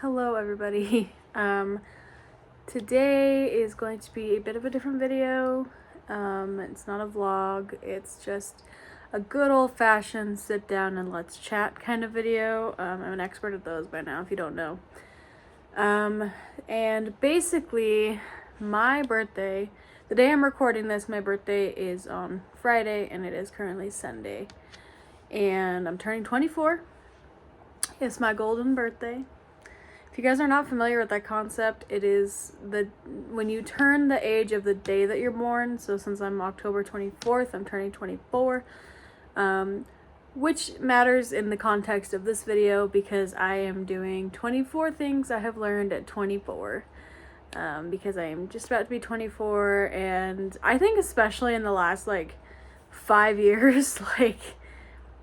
Hello everybody. Today is going to be a bit of a different video. It's not a vlog, it's just a good old-fashioned sit down and let's chat kind of video. I'm an expert at those by now if you don't know. And basically my birthday, the day I'm recording this, my birthday is on Friday and it is currently Sunday. And I'm turning 24. It's my golden birthday. If you guys are not familiar with that concept, it is when you turn the age of the day that you're born. So since I'm October 24th, I'm turning 24, which matters in the context of this video because I am doing 24 things I have learned at 24. Because I am just about to be 24, and I think especially in the last 5 years,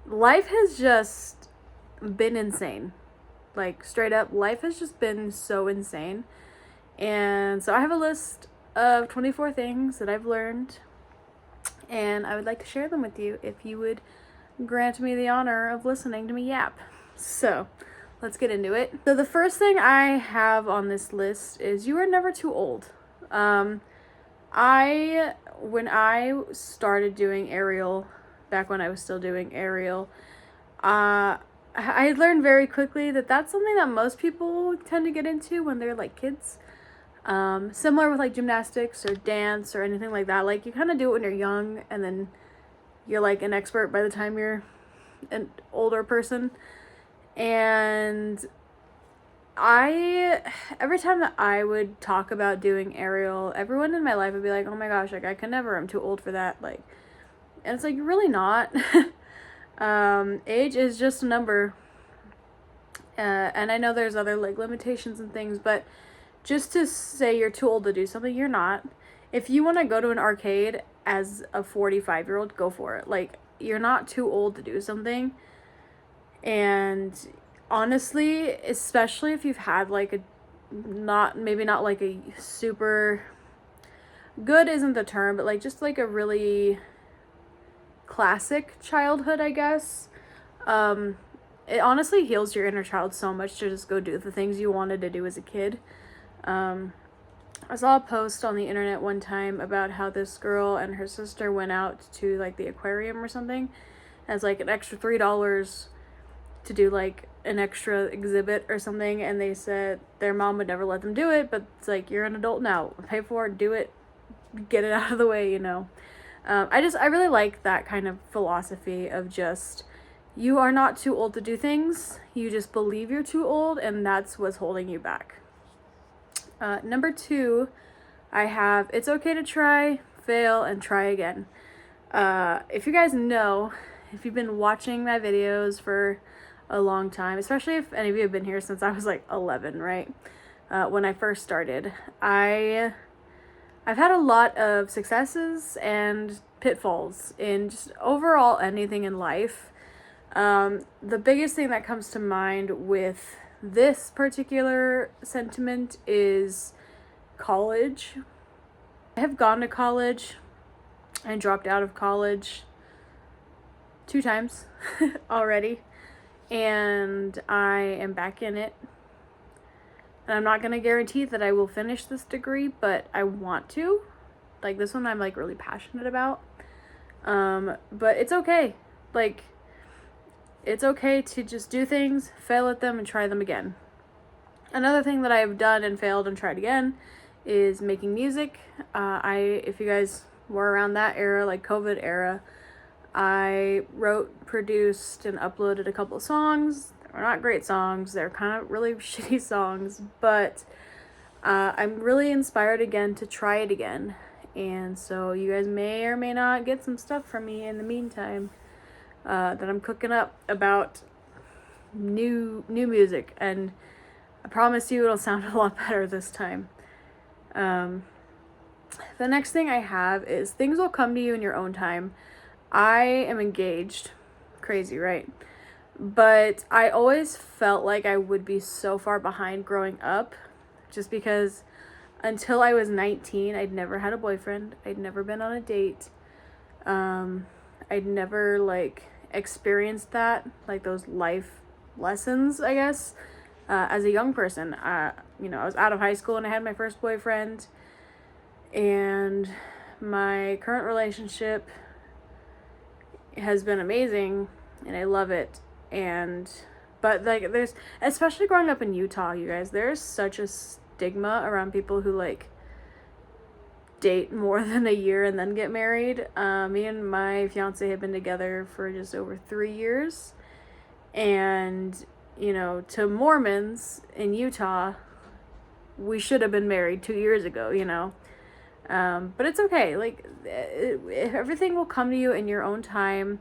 life has just been insane. Straight up, life has just been so insane. And so I have a list of 24 things that I've learned, and I would like to share them with you if you would grant me the honor of listening to me yap. So let's get into it. So the first thing I have on this list is you are never too old. When I started doing aerial, back when I was still doing aerial, I learned very quickly that that's something that most people tend to get into when they're kids. Similar with gymnastics or dance or anything like that. You kind of do it when you're young and then you're an expert by the time you're an older person. And every time that I would talk about doing aerial, everyone in my life would be like, oh my gosh, I could never, I'm too old for that. And it's you're really not. Age is just a number, and I know there's other limitations and things, but just to say you're too old to do something, you're not. If you want to go to an arcade as a 45-year-old, go for it. You're not too old to do something. And honestly, especially if you've had maybe not a super good isn't the term, but just a really classic childhood, I guess. It honestly heals your inner child so much to just go do the things you wanted to do as a kid. I saw a post on the internet one time about how this girl and her sister went out to the aquarium or something as an extra $3 to do an extra exhibit or something, and they said their mom would never let them do it, but it's you're an adult now, pay for it, do it, get it out of the way, I really like that kind of philosophy of just, you are not too old to do things, you just believe you're too old, and that's what's holding you back. Number 2, I have, it's okay to try, fail, and try again. If you guys know, if you've been watching my videos for a long time, especially if any of you have been here since I was 11, right? When I first started, I've had a lot of successes and pitfalls in just overall anything in life. The biggest thing that comes to mind with this particular sentiment is college. I have gone to college and dropped out of college 2 times already, and I am back in it. And I'm not going to guarantee that I will finish this degree, but I want to. This one I'm really passionate about. But it's okay. It's okay to just do things, fail at them, and try them again. Another thing that I've done and failed and tried again is making music. If you guys were around that era, COVID era, I wrote, produced, and uploaded a couple of songs. They're not great songs. They're kind of really shitty songs, but I'm really inspired again to try it again. And so you guys may or may not get some stuff from me in the meantime that I'm cooking up about new music, and I promise you it'll sound a lot better this time. The next thing I have is things will come to you in your own time. I am engaged. Crazy, right? But I always felt like I would be so far behind growing up, just because until I was 19, I'd never had a boyfriend. I'd never been on a date. I'd never experienced that, those life lessons, I guess, as a young person. You know, I was out of high school and I had my first boyfriend, and my current relationship has been amazing and I love it. And but like, there's, especially growing up in Utah, you guys, there's such a stigma around people who like date more than a year and then get married. Me and my fiance have been together for just over 3 years, and you know, to Mormons in Utah, we should have been married 2 years ago, you know. But it's okay. Like, everything will come to you in your own time.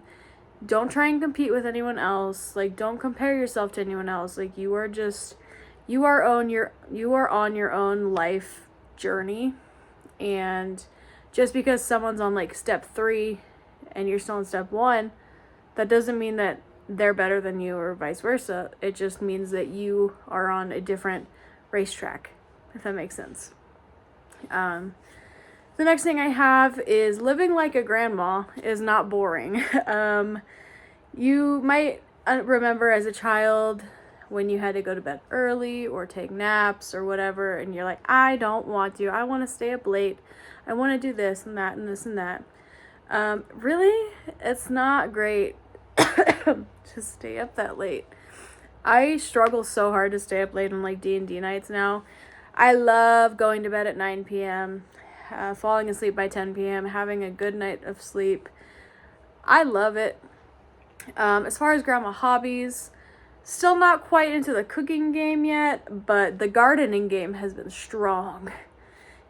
Don't try and compete with anyone else. Like, don't compare yourself to anyone else. Like, you are on your own life journey. And just because someone's on like step 3 and you're still on step 1, that doesn't mean that they're better than you or vice versa. It just means that you are on a different racetrack, if that makes sense. The next thing I have is living like a grandma is not boring. You might remember as a child when you had to go to bed early or take naps or whatever, and you're like, I don't want to. I want to stay up late. I want to do this and that and this and that. Really, it's not great to stay up that late. I struggle so hard to stay up late on like D&D nights now. I love going to bed at 9 p.m., falling asleep by 10 p.m., having a good night of sleep. I love it. As far as grandma hobbies, still not quite into the cooking game yet, but the gardening game has been strong,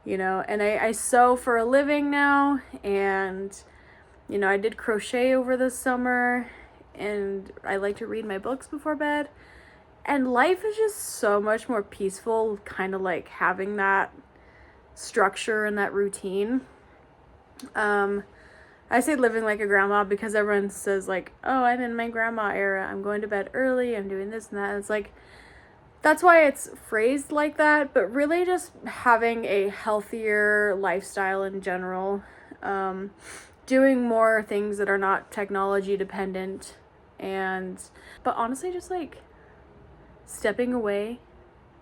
you know, and I sew for a living now, and, you know, I did crochet over the summer, and I like to read my books before bed, and life is just so much more peaceful, kind of like having that structure and that routine. I say living like a grandma because everyone says like, oh, I'm in my grandma era. I'm going to bed early. I'm doing this and that. And it's like, that's why it's phrased like that. But really just having a healthier lifestyle in general. Doing more things that are not technology dependent. But honestly, just like stepping away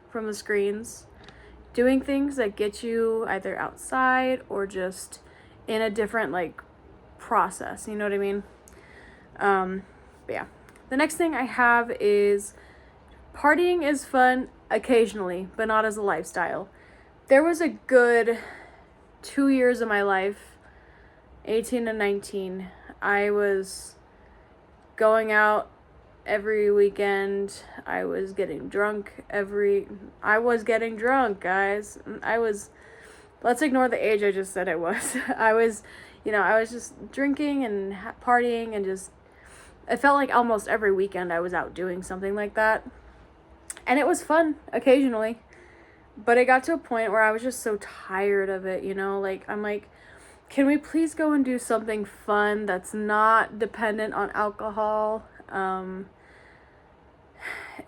from the screens. Doing things that get you either outside or just in a different like process, you know what I mean? But yeah. The next thing I have is partying is fun occasionally, but not as a lifestyle. There was a good 2 years of my life, 18 and 19, I was going out every weekend. I was getting drunk, guys. Let's ignore the age I just said I was. I was just drinking and partying, and just, it felt like almost every weekend I was out doing something like that. And it was fun occasionally, but it got to a point where I was just so tired of it, you know? Like, I'm like, can we please go and do something fun that's not dependent on alcohol?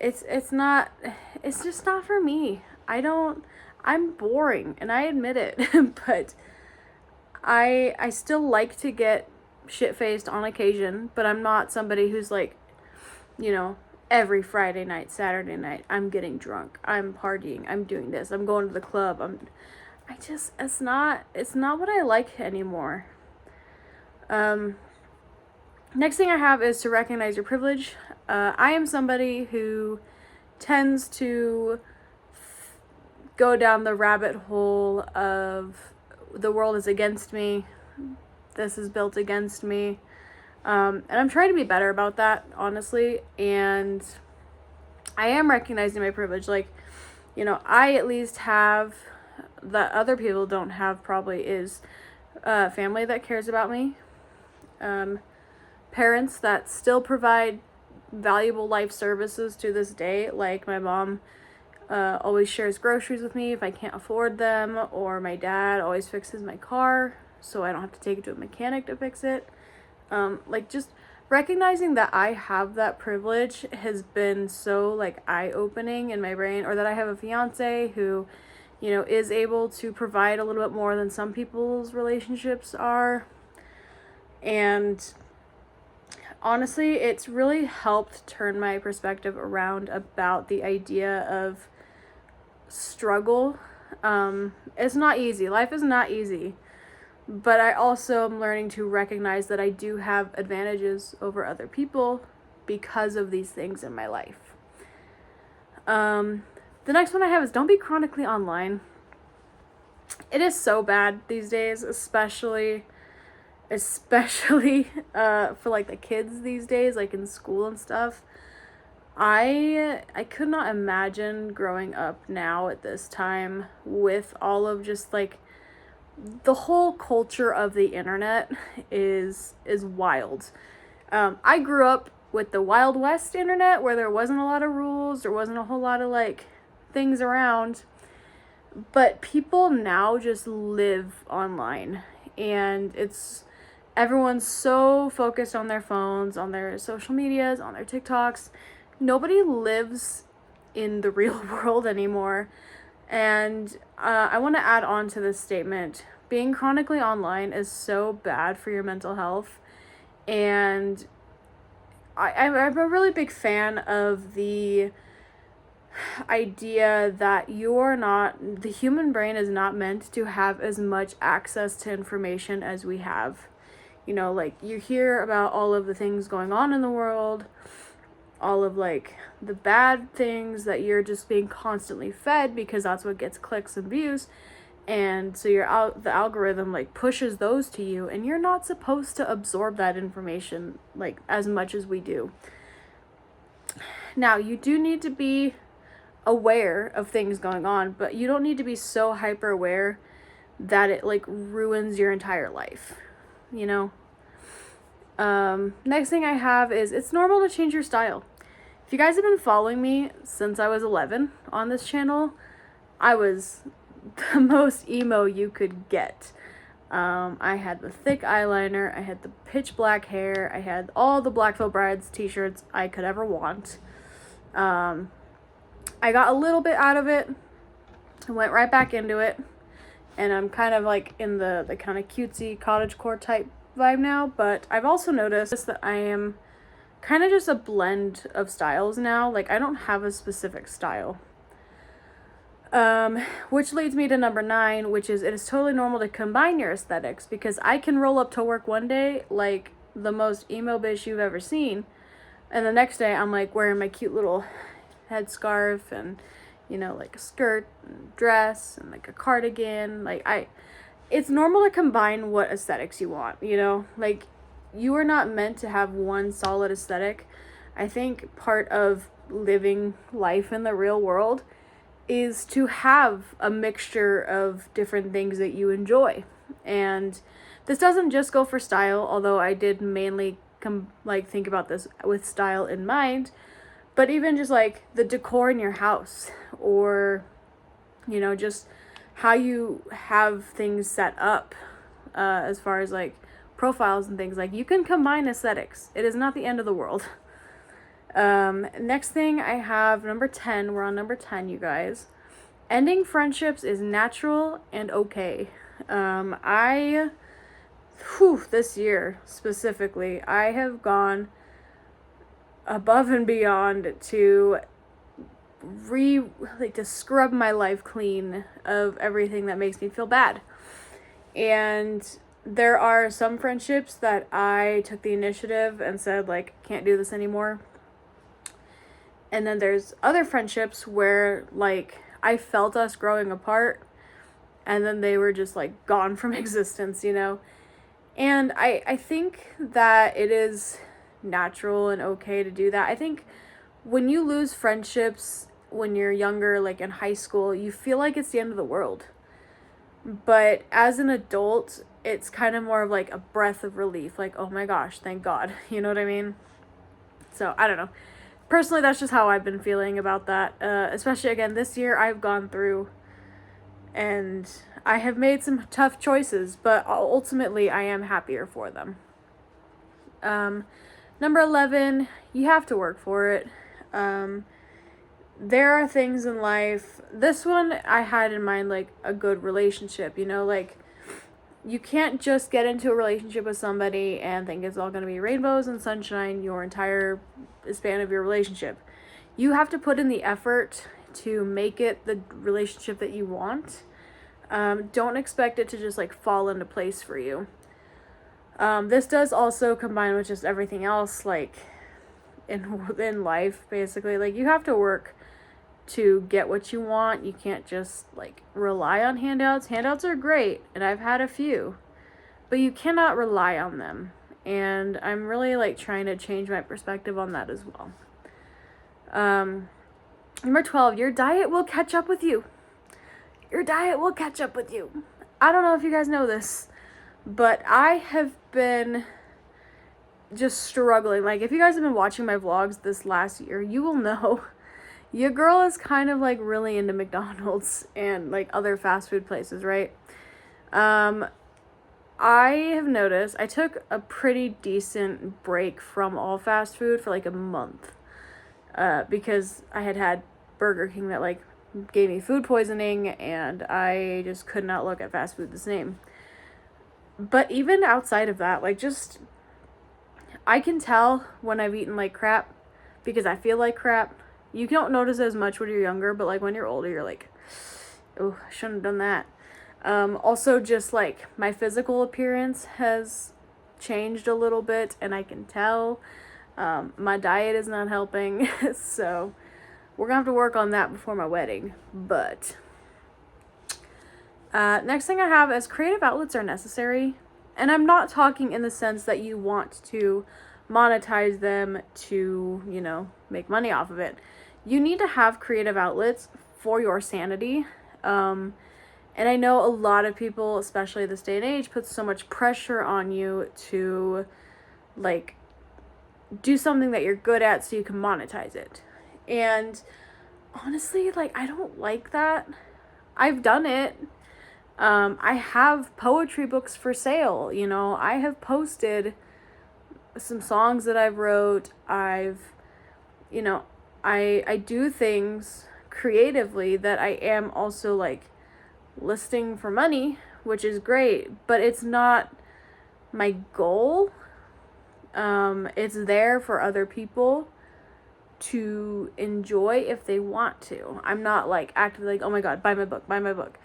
It's just not for me. I'm boring, and I admit it, but I still like to get shit-faced on occasion, but I'm not somebody who's like, you know, every Friday night, Saturday night, I'm getting drunk, I'm partying, I'm doing this, I'm going to the club, it's not what I like anymore. Next thing I have is to recognize your privilege. I am somebody who tends to go down the rabbit hole of the world is against me, this is built against me, and I'm trying to be better about that, honestly, and I am recognizing my privilege. Like, you know, I at least have, that other people don't have probably, is family that cares about me, parents that still provide valuable life services to this day. Like, my mom always shares groceries with me if I can't afford them, or my dad always fixes my car so I don't have to take it to a mechanic to fix it. Like, just recognizing that I have that privilege has been so like eye-opening in my brain, or that I have a fiance who, you know, is able to provide a little bit more than some people's relationships are. And honestly, it's really helped turn my perspective around about the idea of struggle. It's not easy. Life is not easy. But I also am learning to recognize that I do have advantages over other people because of these things in my life. The next one I have is don't be chronically online. It is so bad these days, especially for like the kids these days, like in school and stuff. I could not imagine growing up now at this time with all of just like the whole culture of the internet is wild. I grew up with the Wild West internet where there wasn't a lot of rules, there wasn't a whole lot of like things around. But people now just live online, and everyone's so focused on their phones, on their social medias, on their TikToks. Nobody lives in the real world anymore. And I want to add on to this statement. Being chronically online is so bad for your mental health. And I'm a really big fan of the idea that the human brain is not meant to have as much access to information as we have. You know, like you hear about all of the things going on in the world, all of like the bad things that you're just being constantly fed because that's what gets clicks and views. And so the algorithm like pushes those to you, and you're not supposed to absorb that information like as much as we do. Now, you do need to be aware of things going on, but you don't need to be so hyper aware that it like ruins your entire life, you know? Next thing I have is it's normal to change your style. If you guys have been following me since I was 11 on this channel, I was the most emo you could get. I had the thick eyeliner, I had the pitch black hair, I had all the Black Veil Brides t-shirts I could ever want. I got a little bit out of it, went right back into it, and I'm kind of like in the kind of cutesy cottagecore type vibe now, but I've also noticed that I am kind of just a blend of styles now. Like, I don't have a specific style. Which leads me to number 9, which is it is totally normal to combine your aesthetics, because I can roll up to work one day like the most emo bitch you've ever seen, and the next day I'm like wearing my cute little headscarf and, you know, like a skirt and dress and like a cardigan. It's normal to combine what aesthetics you want, you know? Like, you are not meant to have one solid aesthetic. I think part of living life in the real world is to have a mixture of different things that you enjoy. And this doesn't just go for style, although I did mainly think about this with style in mind, but even just like the decor in your house, or, you know, just how you have things set up, as far as like profiles and things. Like, you can combine aesthetics. It is not the end of the world. Next thing I have, number 10. We're on number 10, you guys. Ending friendships is natural and okay. This year specifically, I have gone above and beyond to to scrub my life clean of everything that makes me feel bad. And there are some friendships that I took the initiative and said, like, can't do this anymore. And then there's other friendships where, like, I felt us growing apart, and then they were just, like, gone from existence, you know? And I think that it is natural and okay to do that. I think when you lose friendships when you're younger, like in high school, you feel like it's the end of the world. But as an adult, it's kind of more of like a breath of relief. Like, oh my gosh, thank God. You know what I mean? So, I don't know. Personally, that's just how I've been feeling about that. Especially, again, this year I've gone through and I have made some tough choices, but ultimately I am happier for them. Number 11, you have to work for it. There are things in life. This one I had in mind, like a good relationship, you know, like you can't just get into a relationship with somebody and think it's all going to be rainbows and sunshine your entire span of your relationship. You have to put in the effort to make it the relationship that you want. Don't expect it to just like fall into place for you. This does also combine with just everything else, like in life, basically. Like, you have to work to get what you want. You can't just like rely on handouts. Handouts are great, and I've had a few, but you cannot rely on them. And I'm really like trying to change my perspective on that as well. Number 12, your diet will catch up with you. Your diet will catch up with you. I don't know if you guys know this, but I have been just struggling. Like, if you guys have been watching my vlogs this last year, you will know your girl is kind of like really into McDonald's and like other fast food places, right? I have noticed I took a pretty decent break from all fast food for like a month, because I had Burger King that like gave me food poisoning, and I just could not look at fast food the same. But even outside of that, like, just, I can tell when I've eaten like crap because I feel like crap. You don't notice as much when you're younger, but like when you're older, you're like, oh, I shouldn't have done that. Also, just like my physical appearance has changed a little bit, and I can tell. My diet is not helping, so we're gonna have to work on that before my wedding. But next thing I have is creative outlets are necessary. And I'm not talking in the sense that you want to monetize them to, you know, make money off of it. You need to have creative outlets for your sanity. And I know a lot of people, especially this day and age, put so much pressure on you to like do something that you're good at so you can monetize it. And honestly, like, I don't like that. I've done it. I have poetry books for sale, you know. I have posted some songs that I've wrote. You know, I do things creatively that I am also like listing for money, which is great, but it's not my goal. It's there for other people to enjoy if they want to. I'm not like actively like, oh my god, buy my book, buy my book.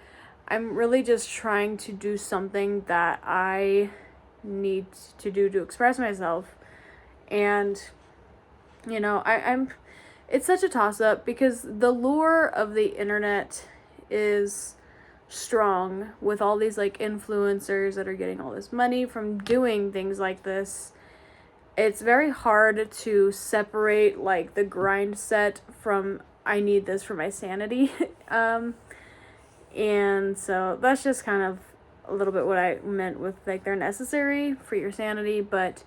I'm really just trying to do something that I need to do to express myself. And, you know, it's such a toss-up because the lure of the internet is strong with all these like influencers that are getting all this money from doing things like this. It's very hard to separate like the grind set from I need this for my sanity. And so that's just kind of a little bit what I meant with like they're necessary for your sanity, but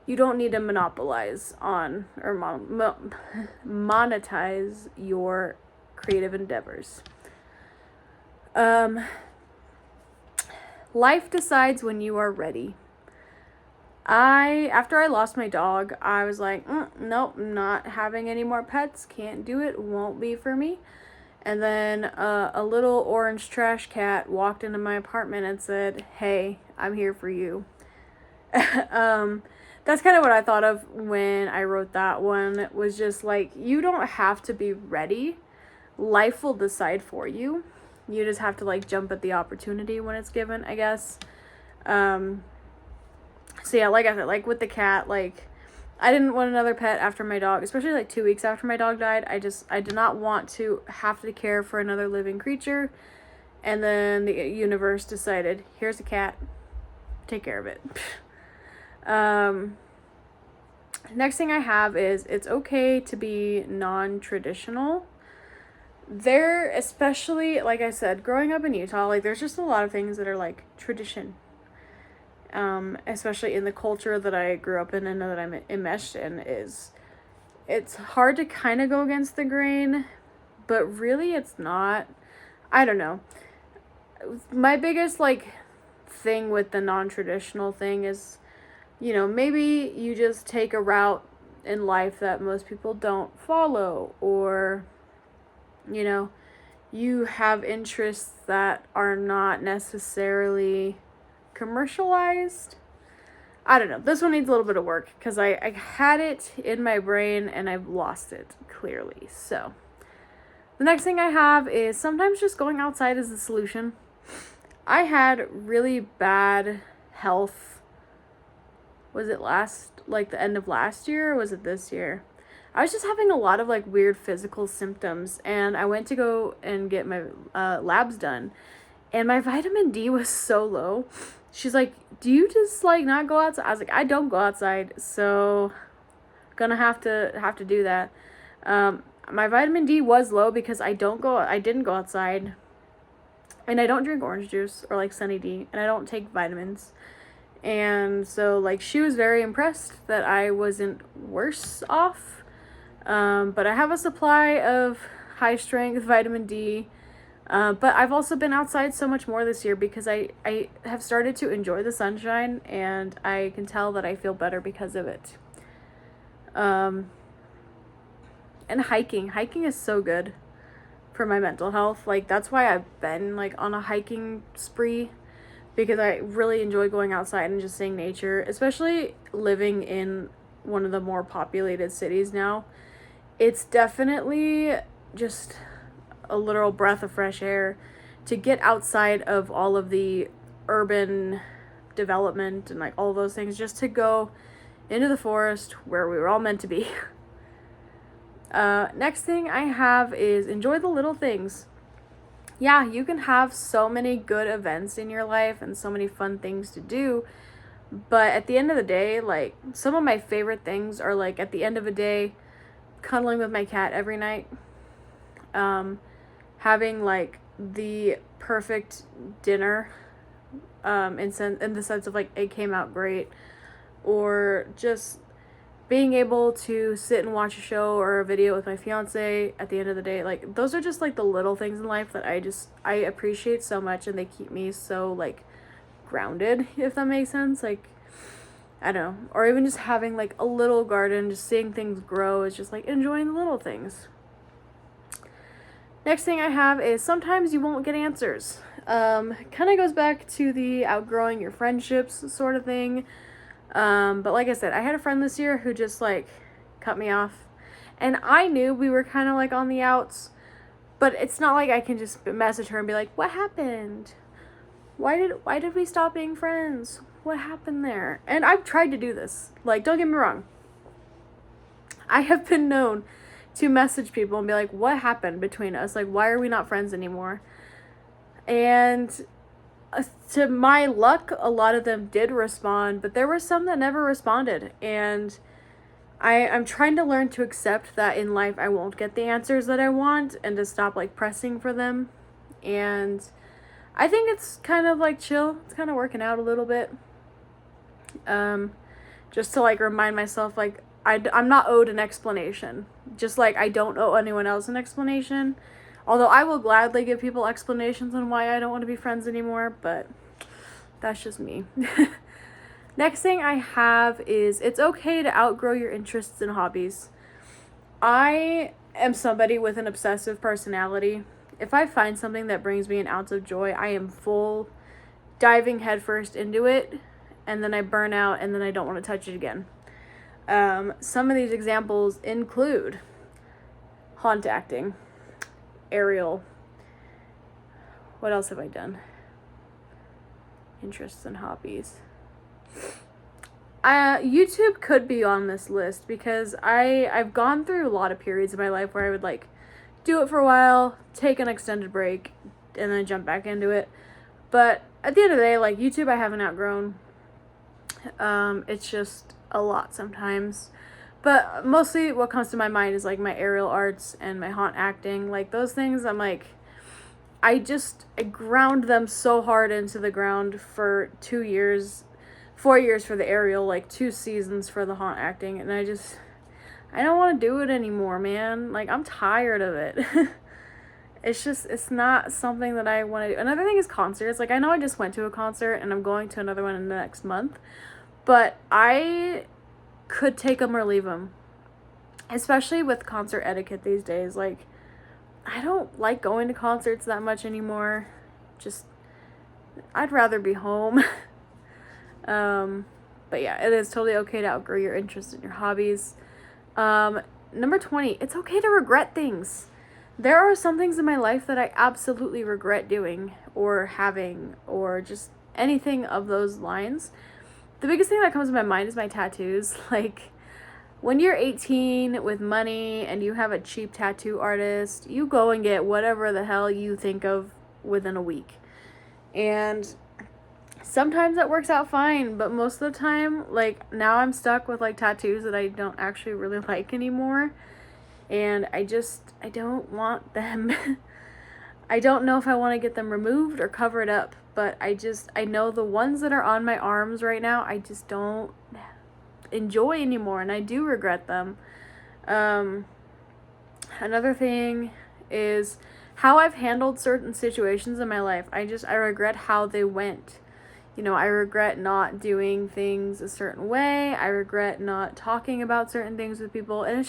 you don't need to monopolize on or monetize your creative endeavors. Life decides when you are ready. After I lost my dog, I was like, nope, not having any more pets, can't do it, won't be for me. And then a little orange trash cat walked into my apartment and said, hey, I'm here for you. That's kind of what I thought of when I wrote that one. It was just like, you don't have to be ready. Life will decide for you. You just have to like jump at the opportunity when it's given, I guess. So yeah, like I said, like with the cat, like I didn't want another pet after my dog, especially like 2 weeks after my dog died. I did not want to have to care for another living creature. And then the universe decided, here's a cat, take care of it. Next thing I have is it's okay to be non-traditional. There, especially, like I said, growing up in Utah, like there's just a lot of things that are like tradition. Especially in the culture that I grew up in and that I'm enmeshed in, it's hard to kind of go against the grain, but really it's not. I don't know. My biggest like thing with the non-traditional thing is, you know, maybe you just take a route in life that most people don't follow, or, you know, you have interests that are not necessarily commercialized. I don't know. This one needs a little bit of work because I had it in my brain and I've lost it clearly. So the next thing I have is sometimes just going outside is the solution. I had really bad health. Was it the end of last year, or was it this year? I was just having a lot of like weird physical symptoms, and I went to go and get my labs done, and my vitamin D was so low. She's like, do you just like not go outside? I was like, I don't go outside, so gonna have to do that. My vitamin D was low because I didn't go outside, and I don't drink orange juice or like Sunny D, and I don't take vitamins. And so like she was very impressed that I wasn't worse off. But I have a supply of high strength vitamin D. But I've also been outside so much more this year because I have started to enjoy the sunshine, and I can tell that I feel better because of it. And hiking is so good for my mental health. Like that's why I've been like on a hiking spree, because I really enjoy going outside and just seeing nature, especially living in one of the more populated cities now. It's definitely just a literal breath of fresh air to get outside of all of the urban development and like all those things, just to go into the forest where we were all meant to be. Next thing I have is enjoy the little things. Yeah, you can have so many good events in your life and so many fun things to do, but at the end of the day, like some of my favorite things are like at the end of a day, cuddling with my cat every night, having like the perfect dinner, in the sense of like it came out great, or just being able to sit and watch a show or a video with my fiance at the end of the day. Like those are just like the little things in life that I appreciate so much, and they keep me so like grounded, if that makes sense. Like I don't know, or even just having like a little garden, just seeing things grow is just like enjoying the little things. Next thing I have is sometimes you won't get answers. Kind of goes back to the outgrowing your friendships sort of thing. But like I said, I had a friend this year who just like cut me off, and I knew we were kind of like on the outs, but it's not like I can just message her and be like, what happened? Why did we stop being friends? What happened there? And I've tried to do this. Like, don't get me wrong. I have been known to message people and be like, what happened between us? Like, why are we not friends anymore? And to my luck, a lot of them did respond, but there were some that never responded. And I'm trying to learn to accept that in life I won't get the answers that I want, and to stop like pressing for them. And I think it's kind of like chill. It's kind of working out a little bit. Just to like remind myself, like, I'm not owed an explanation. Just like I don't owe anyone else an explanation. Although I will gladly give people explanations on why I don't want to be friends anymore, but that's just me. Next thing I have is it's okay to outgrow your interests and hobbies. I am somebody with an obsessive personality. If I find something that brings me an ounce of joy, I am full diving headfirst into it, and then I burn out, and then I don't want to touch it again. Some of these examples include haunt acting, aerial. What else have I done? Interests and hobbies. YouTube could be on this list because I've gone through a lot of periods in my life where I would like do it for a while, take an extended break, and then jump back into it. But at the end of the day, like YouTube I haven't outgrown. It's just a lot sometimes. But mostly what comes to my mind is like my aerial arts and my haunt acting. Like those things, I'm like, I ground them so hard into the ground for 2 years, 4 years for the aerial, like 2 seasons for the haunt acting. And I don't want to do it anymore, man. Like I'm tired of it. It's not something that I want to do. Another thing is concerts. Like I know I just went to a concert and I'm going to another one in the next month, but I could take them or leave them, especially with concert etiquette these days. Like I don't like going to concerts that much anymore. Just I'd rather be home. But yeah, it is totally okay to outgrow your interest in your hobbies. Number 20, it's okay to regret things. There are some things in my life that I absolutely regret doing or having or just anything of those lines. The biggest thing that comes to my mind is my tattoos. Like, when you're 18 with money and you have a cheap tattoo artist, you go and get whatever the hell you think of within a week. And sometimes that works out fine, but most of the time, like, now I'm stuck with like tattoos that I don't actually really like anymore. And I don't want them. I don't know if I want to get them removed or covered up, but I know the ones that are on my arms right now, I just don't enjoy anymore, and I do regret them. Another thing is how I've handled certain situations in my life. I regret how they went. I regret not doing things a certain way. I regret not talking about certain things with people, and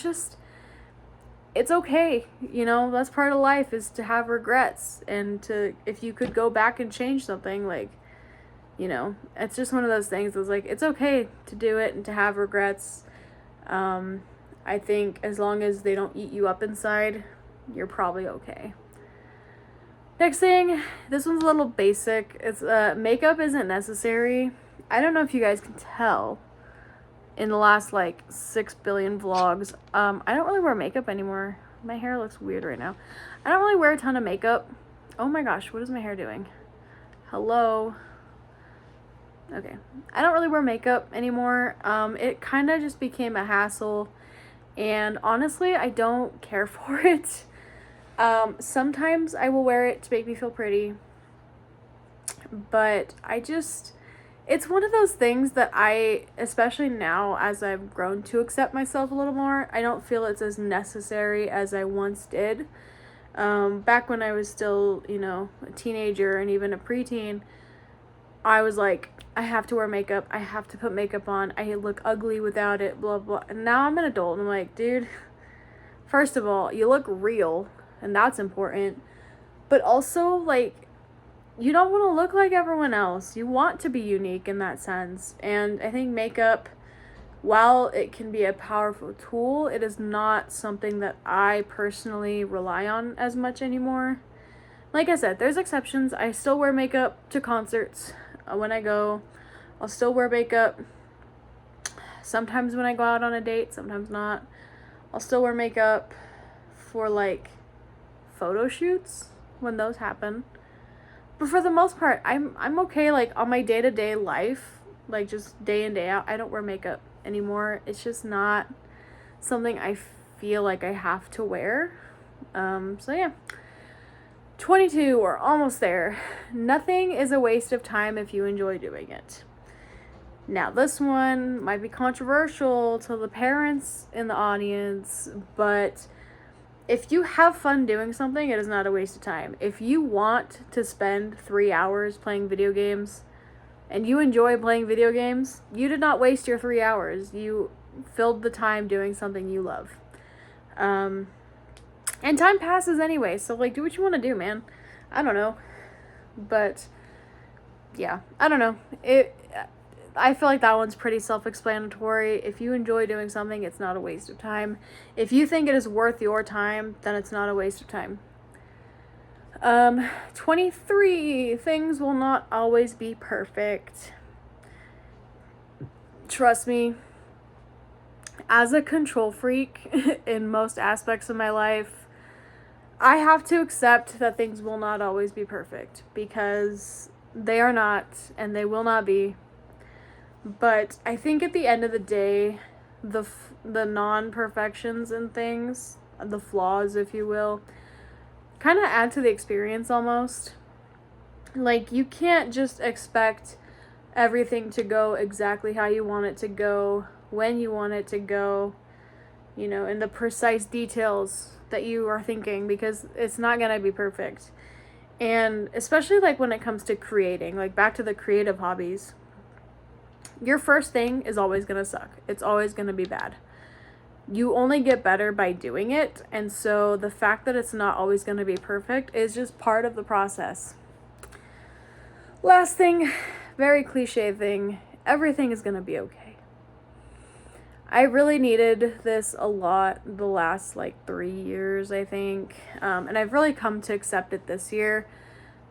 it's okay. That's part of life, is to have regrets, and if you could go back and change something, like, it's just one of those things. It's like, it's okay to do it and to have regrets. I think as long as they don't eat you up inside, you're probably okay. Next thing, this one's a little basic. It's makeup isn't necessary. I don't know if you guys can tell in the last like 6 billion vlogs. I don't really wear makeup anymore. My hair looks weird right now. I don't really wear a ton of makeup. Oh my gosh, what is my hair doing? Hello. Okay. I don't really wear makeup anymore. It kind of just became a hassle, and honestly, I don't care for it. Sometimes I will wear it to make me feel pretty, but it's one of those things that especially now as I've grown to accept myself a little more, I don't feel it's as necessary as I once did. Back when I was still, a teenager and even a preteen, I was like, I have to wear makeup. I have to put makeup on. I look ugly without it, blah, blah. And now I'm an adult and I'm like, dude, first of all, you look real, and that's important. But also, like, you don't want to look like everyone else. You want to be unique in that sense. And I think makeup, while it can be a powerful tool, it is not something that I personally rely on as much anymore. Like I said, there's exceptions. I still wear makeup to concerts when I go. I'll still wear makeup sometimes when I go out on a date, sometimes not. I'll still wear makeup for like photo shoots when those happen. But for the most part, I'm okay, like, on my day-to-day life, like, just day in, day out, I don't wear makeup anymore. It's just not something I feel like I have to wear. So yeah. 22, we're almost there. Nothing is a waste of time if you enjoy doing it. Now, this one might be controversial to the parents in the audience, but if you have fun doing something, it is not a waste of time. If you want to spend 3 hours playing video games and you enjoy playing video games, you did not waste your 3 hours. You filled the time doing something you love. And time passes anyway, so, like, do what you want to do, man. I don't know. But, yeah, I don't know. I feel like that one's pretty self-explanatory. If you enjoy doing something, it's not a waste of time. If you think it is worth your time, then it's not a waste of time. 23, things will not always be perfect. Trust me, as a control freak in most aspects of my life, I have to accept that things will not always be perfect, because they are not, and they will not be. But I think at the end of the day, the non-perfections and things, the flaws, if you will, kind of add to the experience almost. Like, you can't just expect everything to go exactly how you want it to go, when you want it to go, in the precise details that you are thinking, because it's not going to be perfect. And especially, like, when it comes to creating, like, back to the creative hobbies, your first thing is always going to suck. It's always going to be bad. You only get better by doing it, and so the fact that it's not always going to be perfect is just part of the process. Last thing, very cliche thing, everything is gonna be okay. I really needed this a lot the last like 3 years, I think. And I've really come to accept it this year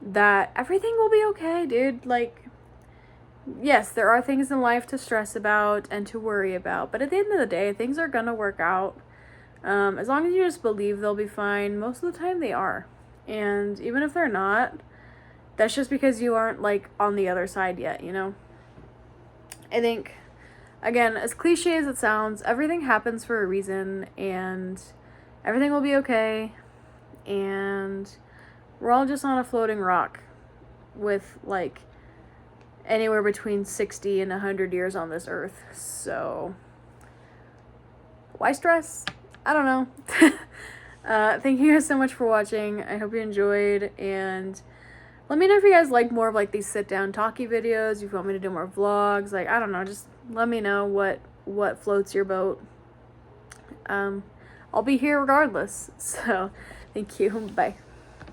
that everything will be okay, dude. Like, yes, there are things in life to stress about and to worry about, but at the end of the day, things are gonna work out. As long as you just believe they'll be fine, most of the time they are. And even if they're not, that's just because you aren't like on the other side yet, you know? I think, again, as cliche as it sounds, everything happens for a reason, and everything will be okay, and we're all just on a floating rock with like anywhere between 60 and 100 years on this earth. So why stress? I don't know. Thank you guys so much for watching. I hope you enjoyed, and let me know if you guys like more of like these sit down talky videos, if you want me to do more vlogs. Like, I don't know, just let me know what floats your boat. I'll be here regardless. So thank you. Bye.